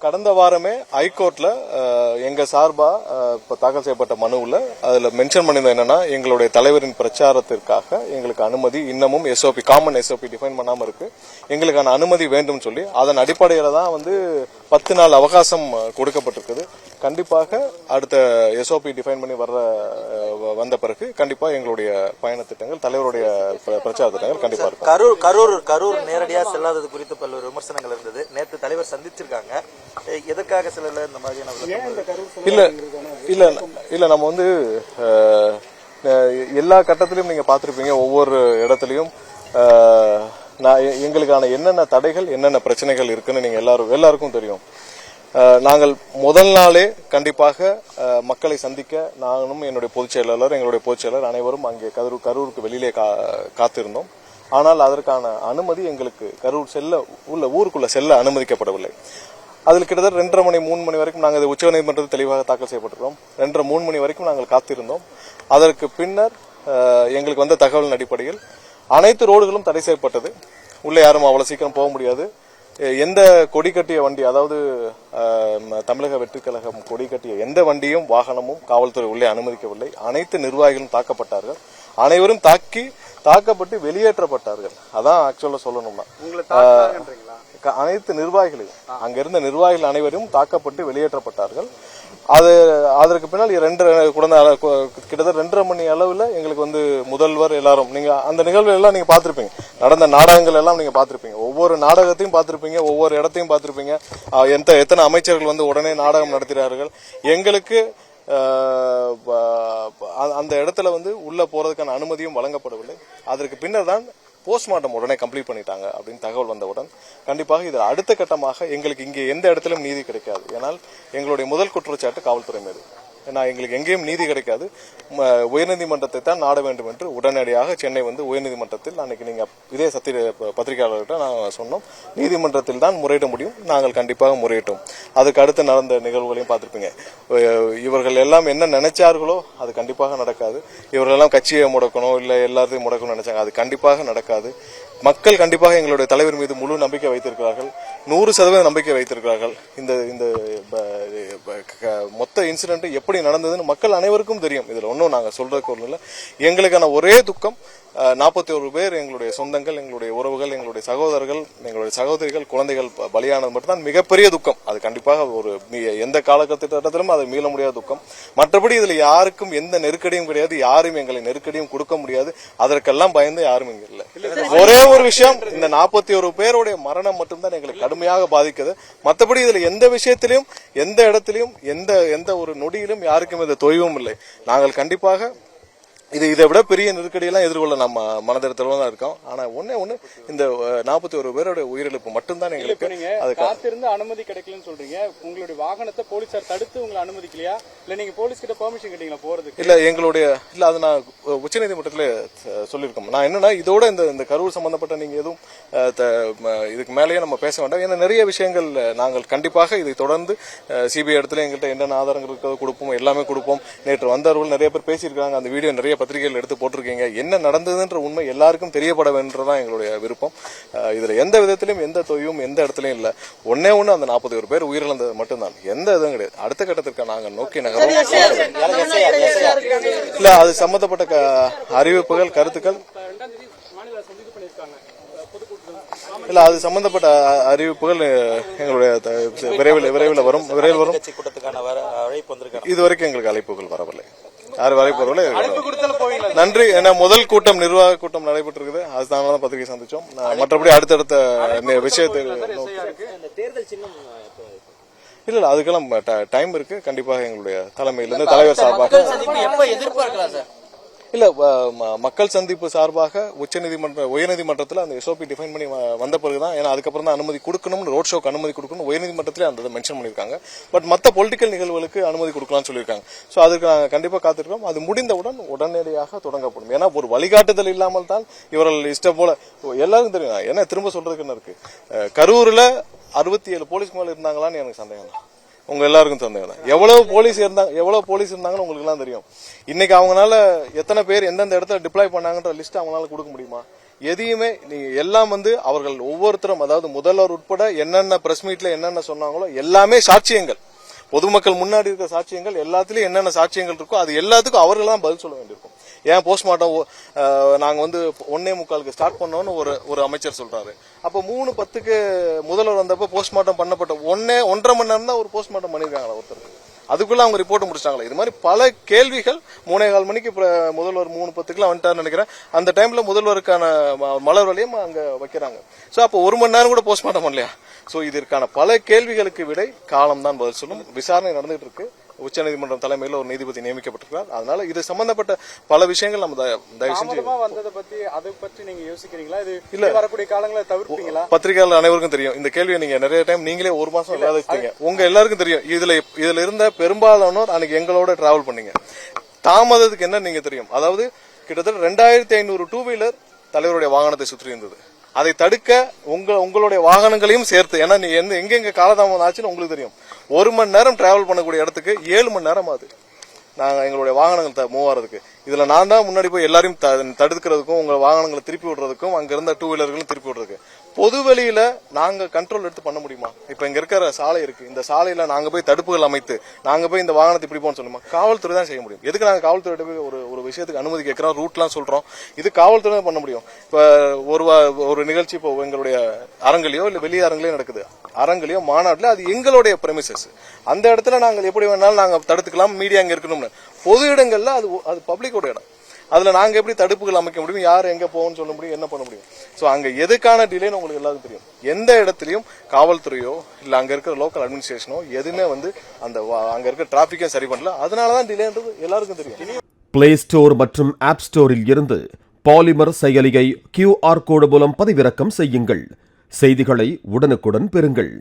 கடந்த வாரமே ஹைகோர்ட்ல எங்க சார்பா தாக்கல் செய்யப்பட்ட மனுவில் அதுல மென்ஷன் பண்ணியிருந்தது என்னன்னா, எங்களுடைய தலைவரின் பிரச்சாரத்திற்காக எங்களுக்கு அனுமதி இன்னமும் எஸ்ஓபி காமன் எஸ்ஓபி டிஃபைன் பண்ணாம இருக்கு, எங்களுக்கான அனுமதி வேண்டும் சொல்லி அதன் அடிப்படையில தான் 10 நாள் அவகாசம் கொடுக்கப்பட்டிருக்குது. கண்டிப்பாக அடுத்த எஸ்ஓபி டிஃபைன் பண்ணி வந்த பிறகு கண்டிப்பா எங்களுடைய பயண திட்டங்கள், தலைவருடைய பிரச்சார திட்டங்கள் கண்டிப்பா இருக்கும். கரூர் நேரடியாக செல்லாதது குறித்து பல்வேறு விமர்சனங்கள் இருந்தது. நேற்று தலைவர் சந்திச்சிருக்காங்க. எதற்காக செல்லல இந்த மாதிரியான இல்ல நம்ம எல்லா கட்டத்திலும் நீங்க பாத்திருப்பீங்க. ஒவ்வொரு இடத்துலயும் எங்களுக்கான என்னென்ன தடைகள் என்னென்ன பிரச்சனைகள் இருக்குன்னு நீங்க எல்லாருக்கும் தெரியும். நாங்கள் முதல் நாளே கண்டிப்பாக மக்களை சந்திக்க நானும் என்னுடைய பொதுச் செயலாளர், எங்களுடைய பொதுச் செயலர் அனைவரும் அங்கே கரூருக்கு வெளியிலே காத்திருந்தோம். ஆனால் அதற்கான அனுமதி எங்களுக்கு ஊருக்குள்ள செல்ல அனுமதிக்கப்படவில்லை. அதில் கிட்டத்தட்ட 2:30 மணி 3 மணி வரைக்கும் நாங்கள் உச்சநீதிமன்றத்தில் தெளிவாக தாக்கல் செய்யப்பட்டிருக்கோம். 2:30 3 மணி வரைக்கும் நாங்கள் காத்திருந்தோம். அதற்கு பின்னர் எங்களுக்கு வந்த தகவலின் அடிப்படையில் அனைத்து ரோடுகளும் தடை செய்யப்பட்டது. உள்ளே யாரும் அவ்வளவு சீக்கிரம் போக முடியாது. எந்த கொடி கட்டிய வண்டி, அதாவது தமிழக வெற்றிக் கழகம் கொடி கட்டிய எந்த வண்டியும் வாகனமும் காவல்துறை உள்ளே அனுமதிக்கவில்லை. அனைத்து நிர்வாகிகளும் தாக்கப்பட்டார்கள். அனைவரும் தாக்கப்பட்டு வெளியேற்றப்பட்டார்கள். அதான் ஆக்சுவலா சொல்லணும்னா அனைத்து நிர்வாகிகளையும் அங்கிருந்த நிர்வாகிகள் அனைவரும் தாக்கப்பட்டு வெளியேற்றப்பட்டார்கள். அதற்கு பின்னால் கிட்டத்தட்ட 2:30 மணி அளவுல எங்களுக்கு முதல்வர் எல்லாரும், நீங்க அந்த நிகழ்வு எல்லாம் நீங்க பாத்திருப்பீங்க, நடந்த நாடகங்கள் எல்லாம் நீங்க பாத்திருப்பீங்க, ஒவ்வொரு நாடகத்தையும் பாத்திருப்பீங்க, ஒவ்வொரு இடத்தையும் பாத்திருப்பீங்க. எத்தனை அமைச்சர்கள் உடனே நாடகம் நடத்துகிறார்கள். எங்களுக்கு அந்த இடத்துல உள்ள போறதுக்கான அனுமதியும் வழங்கப்படவில்லை. அதற்கு பின்னர் தான் போஸ்ட்மார்ட்டம் உடனே கம்ப்ளீட் பண்ணிட்டாங்க அப்படின்னு தகவல் வந்தவுடன் கண்டிப்பாக இது அடுத்த கட்டமாக எங்களுக்கு இங்கே எந்த இடத்திலும் நீதி கிடைக்காது. ஏனால் எங்களுடைய முதல் குற்றச்சாட்டு காவல்துறை மீது. ஏன்னா எங்களுக்கு எங்கேயும் நீதி கிடைக்காது, உயர்நீதிமன்றத்தை தான் நாட வேண்டும் என்று உடனடியாக சென்னை உயர்நீதிமன்றத்தில் அன்னைக்கு நீங்க இதே பத்திரிகையாளர்கிட்ட நான் சொன்னோம், நீதிமன்றத்தில் தான் முறையிட முடியும், நாங்கள் கண்டிப்பாக முறையிட்டோம். அதுக்கு அடுத்து நடந்த நிகழ்வுகளையும் பார்த்திருப்பீங்க. இவர்கள் எல்லாம் என்ன நினைச்சார்களோ அது கண்டிப்பாக நடக்காது. இவர்கள் எல்லாம் கட்சியை முடக்கணும், இல்ல எல்லாத்தையும் முடக்கணும்னு நினைச்சாங்க, அது கண்டிப்பாக நடக்காது. மக்கள் கண்டிப்பாக எங்களுடைய தலைவர் மீது முழு நம்பிக்கை வைத்திருக்கிறார்கள், 100% நம்பிக்கை வைத்திருக்கிறார்கள். இந்த மொத்த இன்சிடென்ட் எப்படி நடந்ததுன்னு மக்கள் அனைவருக்கும் தெரியும். இதுல ஒன்னும் நாங்க சொல்றதுக்கு ஒண்ணு இல்ல. எங்களுக்கான ஒரே துக்கம் 41 பேர் எங்களுடைய சொந்தங்கள், எங்களுடைய உறவுகள், எங்களுடைய சகோதரர்கள், எங்களுடைய சகோதரிகள், குழந்தைகள் பலியானது மட்டும்தான் மிகப்பெரிய துக்கம். அது கண்டிப்பாக எந்த காலகட்டத்திலும் அது மீள முடியாத துக்கம். மற்றபடி இதுல யாருக்கும் எந்த நெருக்கடியும் கிடையாது, யாரும் எங்களை நெருக்கடியும் கொடுக்க முடியாது. அதற்கெல்லாம் பயந்து யாரும் இங்க இல்ல. ஒரே ஒரு விஷயம், இந்த 41 பேருடைய மரணம் மட்டும்தான் எங்களை கடுமையாக பாதிக்குது. மற்றபடி இதுல எந்த விஷயத்திலும் எந்த இடத்திலும் எந்த ஒரு நொடியிலும் யாருக்கும் இந்த தொய்வும் இல்லை. நாங்கள் கண்டிப்பாக இதை விட பெரிய நெருக்கடியெல்லாம் எதிர்கொள்ள நம்ம மனதிடத்துல தான் இருக்கோம். ஆனா ஒண்ணு இந்த 41 பேருடைய உயிரிழப்பு மட்டும்தான் எங்களுக்கு. அது காத்திருந்து அனுமதி கிடைக்கலன்னு சொல்றீங்க. உங்களுடைய வாகனத்தை போலீசார் தடுத்து உங்களை அனுமதிக்கலையா, இல்ல நீங்க போலீஸ் கிட்ட பெர்மிஷன் கேட்டீங்களா போறதுக்கு? இல்ல அது நான் உச்சநீதிமன்றத்துல சொல்லியிருக்கோம். நான் என்னன்னா இதோட இந்த கரூர் சம்பந்தப்பட்ட நீங்க எதுவும் இதுக்கு மேலேயே நம்ம பேச வேண்டாம். ஏன்னா நிறைய விஷயங்கள் நாங்கள் கண்டிப்பாக இதை தொடர்ந்து சிபிஐ இடத்துல எங்கள்கிட்ட என்னென்ன ஆதாரங்கள் இருக்கிறத கொடுப்போம், எல்லாமே கொடுப்போம். நேற்று வந்தவர்கள் நிறைய பேர் பேசியிருக்காங்க, அந்த வீடியோ நிறைய பத்திரிகைகள் எடுத்து போட்டிருக்கீங்க. என்ன நடந்ததுன்ற உண்மை எல்லாருக்கும் தெரியப்பட வேண்டதான் எங்களுடைய விருப்பம். இதுல எந்த விதத்திலும் எந்த தொய்வும் எந்த இடத்துலயும் இல்ல. ஒன்னே அந்த 41 பேர் உயிரிழந்தது மட்டும்தான், எந்த இதுவும் கிடையாது. அடுத்த கட்டத்திற்கு நாங்கள் நோக்கி நகரம் இல்ல. அது சம்பந்தப்பட்ட அறிவிப்புகள், கருத்துக்கள் இல்ல, அது சம்பந்தப்பட்ட அறிவிப்புகள் எங்களுடைய விரைவில் வரும். இதுவரைக்கும் எங்களுக்கு அழைப்புகள் வரவில்லை. யாரும் வரைப்பொருள் நன்றி. ஏன்னா முதல் கூட்டம் நிர்வாக கூட்டம் நடைபெற்றிருக்குது, அதுதான் பத்திரிகை சந்திச்சோம். மற்றபடி அடுத்தடுத்த விஷயத்தை இல்ல அதுக்கெல்லாம் டைம் இருக்கு. கண்டிப்பாக எங்களுடைய தலைமையிலிருந்து தலைவர் சார்பாக இல்ல மக்கள் சந்திப்பு சார்பாக உயர்நீதிமன்றத்தில் அந்த எஸ்ஓபி டிஃபைன் பண்ணி வந்த பிறகுதான், ஏன்னா அதுக்கப்புறம் தான் அனுமதி கொடுக்கணும், ரோட் ஷோக்கு அனுமதி கொடுக்கணும் உயர்நீதிமன்றத்திலே அந்த மென்ஷன் பண்ணிருக்காங்க. பட் மற்ற பொலிட்டிக்கல் நிகழ்வுகளுக்கு அனுமதி கொடுக்கலாம்னு சொல்லியிருக்காங்க. சோ அதுக்கு நாங்கள் கண்டிப்பா காத்திருக்கோம். அது முடிந்தவுடன் உடனடியாக தொடங்கப்படும். ஏன்னா ஒரு வழிகாட்டுதல் இல்லாமல் தான் இவர்கள் இஷ்டம் போல எல்லாருக்கும் தெரியும். ஏன்னா திரும்ப சொல்றதுக்கு என்ன இருக்கு, கரூர்ல 67 போலீஸ் மேல இருந்தாங்களான்னு எனக்கு சந்தேகம் தான். உங்க எல்லாருக்கும் சந்தேகம் தான். எவ்வளவு போலீஸ் இருந்தாங்கன்னு உங்களுக்கு எல்லாம் தெரியும். இன்னைக்கு அவங்களால எத்தனை பேர் எந்தெந்த இடத்துல டிப்ளாய் பண்ணாங்கன்ற லிஸ்ட் அவங்களால கொடுக்க முடியுமா? எதையுமே நீங்க எல்லாம் வந்து அவர்கள் ஒவ்வொருத்தரும், அதாவது முதல்வர் உட்பட என்னென்ன பிரஸ் மீட்ல என்னென்ன சொன்னாங்களோ எல்லாமே சாட்சியங்கள், பொதுமக்கள் முன்னாடி இருக்க சாட்சியங்கள், எல்லாத்துலயும் என்னென்ன சாட்சியங்கள் இருக்கோ அது எல்லாத்துக்கும் அவர்கள் தான் பதில் சொல்ல வேண்டியிருக்கும். ஏன் போஸ்ட்மார்ட்டம் நாங்க வந்து 1:45 ஸ்டார்ட் பண்ணோம்னு ஒரு அமைச்சர் சொல்றாரு. அப்ப 3:10 முதல்வர் வந்தப்ப போஸ்ட்மார்ட்டம் பண்ணப்பட்ட 1.5 மணி நேரம் தான் ஒரு போஸ்ட்மார்ட்டம் பண்ணிருக்காங்களா ஒருத்தருக்கு? அதுக்குள்ள அவங்க ரிப்போர்ட் முடிச்சிட்டாங்களா? இது மாதிரி பல கேள்விகள். 3:15 மணிக்கு முதல்வர் 3:10 வந்துட்டாருன்னு நினைக்கிறேன். அந்த டைம்ல முதல்வருக்கான மலர் வளையம் அங்க வைக்கிறாங்க. சோ அப்ப 1 மணி நேரம் கூட போஸ்ட்மார்ட்டம் பண்ணலையா? சோ இதற்கான பல கேள்விகளுக்கு விடை காலம் தான் பதில் சொல்லும். விசாரணை நடந்துட்டு இருக்கு. உச்சநீதிமன்றம் தலைமையில் ஒரு நீதிபதி நியமிக்கப்பட்டிருக்கிறார். அதனால இது சம்பந்தப்பட்ட பல விஷயங்கள் நம்ம தயவு செஞ்சு வந்ததை பத்தி நீங்க யோசிக்கிறீங்களா? இது இல்ல வரக்கூடிய காலங்களை தவிர்ப்பீங்களா? பத்திரிகையாளர் அனைவருக்கும் தெரியும் இந்த கேள்வியை. நீங்க நிறைய டைம் நீங்களே 1 மாசம் விவாதிச்சீங்க. உங்க எல்லாருக்கும் தெரியும். இதுல இருந்த பெரும்பாலானோர் அன்னைக்கு எங்களோட டிராவல் பண்ணீங்க. தாமதத்துக்கு என்ன நீங்க தெரியும். அதாவது கிட்டத்தட்ட 2500 டூ வீலர் தலைவருடைய வாகனத்தை சுற்றி இருந்தது. அதை தடுக்க உங்களுடைய வாகனங்களையும் சேர்த்து, ஏன்னா நீ எங்க காலதாமதம் ஆச்சுன்னு உங்களுக்கு தெரியும். 1 மணி நேரம் டிராவல் பண்ணக்கூடிய இடத்துக்கு 7 மணி நேரம் ஆகுது நாங்க எங்களுடைய வாகனங்கள் மூவ் ஆறதுக்கு. இதுல நான் தான் முன்னாடி போய் எல்லாரையும் தடுக்கிறதுக்கும் உங்க வாகனங்களை திருப்பி விடுறதுக்கும் அங்க இருந்த டூ வீலர்களும் திருப்பி விடுறதுக்கு. பொது வெளியில நாங்க கண்ட்ரோல் எடுத்து பண்ண முடியுமா? இப்ப இங்க இருக்கிற சாலை இருக்கு. இந்த சாலையில நாங்க போய் தடுப்புகள் அமைத்து நாங்க போய் இந்த வாகனத்தை இப்படி போன்னு சொல்லுமா? காவல்துறை தான் செய்ய முடியும். எதுக்கு நாங்க காவல்துறை போய் ஒரு விஷயத்துக்கு அனுமதி கேட்கிறோம், ரூட்லாம் சொல்றோம். இது காவல்துறை தான் பண்ண முடியும். இப்ப ஒரு நிகழ்ச்சி இப்போ எங்களுடைய அரங்கிலையோ இல்ல வெளியே அரங்கிலையோ நடக்குது, அரங்கிலையோ மாநாட்டுல, அது எங்களுடைய பிரமிசஸ். அந்த இடத்துல நாங்கள் எப்படி வேணாலும் நாங்க தடுத்துக்கலாம். மீடியா அங்க இருக்கணும்னு. பொது இடங்கள்ல அது பப்ளிக்கோட இடம். அதுல நாங்க எப்படி தடுப்புகள் அமைக்க முடியும்? யார் எங்க போகணும்னு சொல்ல முடியும்? என்ன பண்ண முடியும்? சோ அங்க எதுக்கான டிலேன்னு உங்களுக்கு எல்லாருக்கும் தெரியும். எந்த இடத்துலயும் காவல்துறையோ இல்ல அங்க இருக்கிற லோக்கல் அட்மினிஸ்ட்ரேஷனோ எதுவுமே வந்து அங்க இருக்க டிராபிக்கையும் சரி பண்ணல. அதனாலதான் டிலேன்றது எல்லாருக்கும் தெரியும். பிளே ஸ்டோர் மற்றும் ஆப் ஸ்டோரில் இருந்து பாலிமர் செயலியை QR கோடு மூலம் பதிவிறக்கம் செய்யுங்கள். செய்திகளை உடனுக்குடன் பெறுங்கள்.